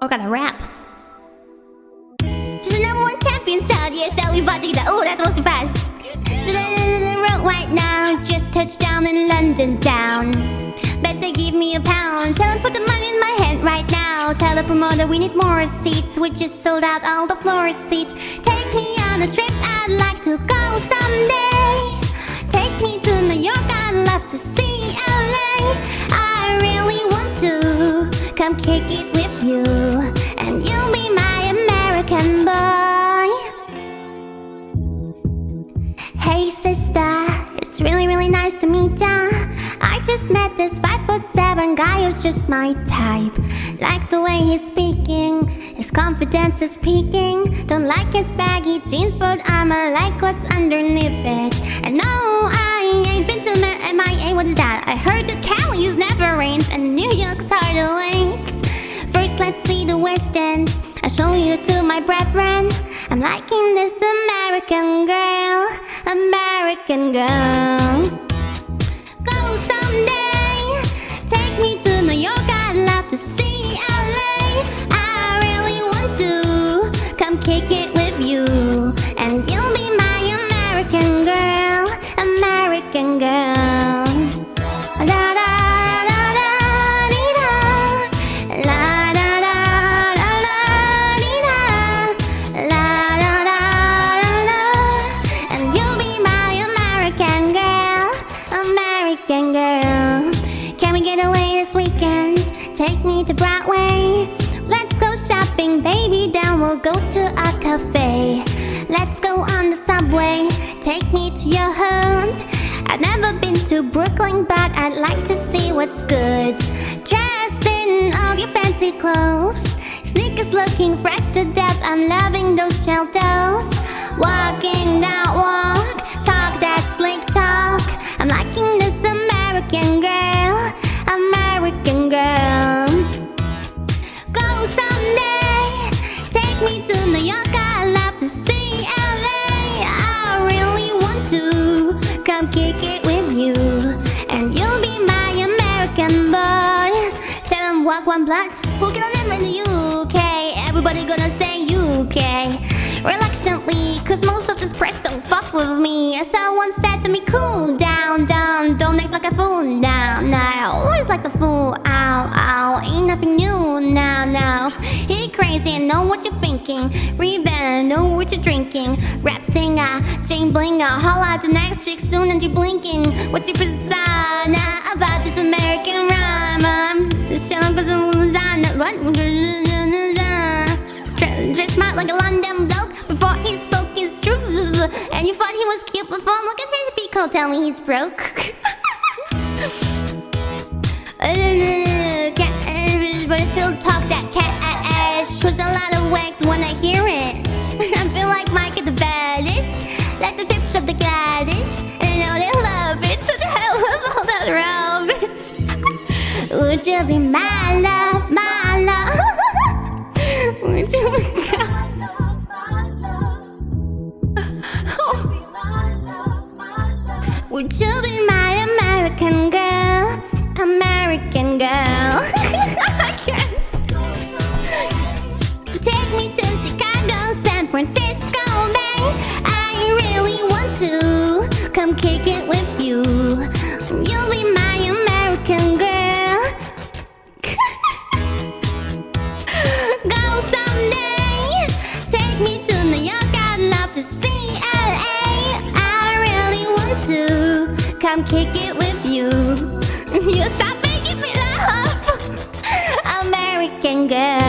I gotta rap. She's the #1 champion, so yeah, so we watching that. Oh, that's supposed to fast. Road right now, just touched down in London town. Better give me a pound. Tell her put the money in my hand right now. Tell the promoter we need more seats. We just sold out all the floor seats. Take me on a trip, I'd like to go someday. Take me to New York, I'd love to see LA. I really want to come kick it with you, and you'll be my American boy. Hey sister, it's really nice to meet ya. I just met this 5'7" guy who's just my type. Like the way he's speaking, his confidence is peaking. Don't like his baggy jeans, but I'ma like what's underneath it. And no, I ain't been to MIA, what is that? I heard that Cali's never rains and New York's hard to wait. First let's see the West End, I'll show you to my brethren. I'm liking this American girl, American girl. Go someday, take me to New York, I'd love to see LA. I really want to come kick it with you, and you'll be my American girl, American girl. La da da da dee da, la da da da da dee da, la da da da da, and you'll be my American girl, American girl. Can we get away this weekend? Take me to Broadway. Let's go shopping, baby, then we'll go to a cafe. Let's go on the subway, take me to your hood. I've never been to Brooklyn, but I'd like to see what's good. Dressed in all your fancy clothes, sneakers looking fresh to death. I'm loving those shell toes. Walking that walk, talk that slick talk. I'm liking this American girl, American girl. Go someday, take me to New York, I'd love to see LA. I really want to come kick it with you, and you'll be my American boy. Tell them walk one block, who gonna live in the UK? Everybody gonna say UK reluctantly, cause most of this press don't fuck with me. Someone said to me, cool down, don't act like a fool now. Always like the fool, ow, ain't nothing new now. He crazy, I know what you're thinking. Rebound, know what you're drinking. Rap singer, chain blinger, holla to next chick soon and you blinking. What's your persona about this American rhyme? I'm showing what? Dress smart like a London bloke. Before he spoke his truth, and you thought he was cute before. Look at his feet, cold, tell me he's broke. But I still talk that cat ass. Cause a lot of wags wanna hear it. I feel like Mike at the baddest, like the pips of the gladdest, and I know they love it. So the hell of all that rubbish. Would you be my love, my love? Would you be Would you be my American girl, American girl? I can't. Take me to Chicago, San Francisco Bay. I really want to come kick it with you. You'll be my American girl. Go someday, take me to New York, I'd love to see LA. I really want to come kick it with you. You stop making me laugh, American girl.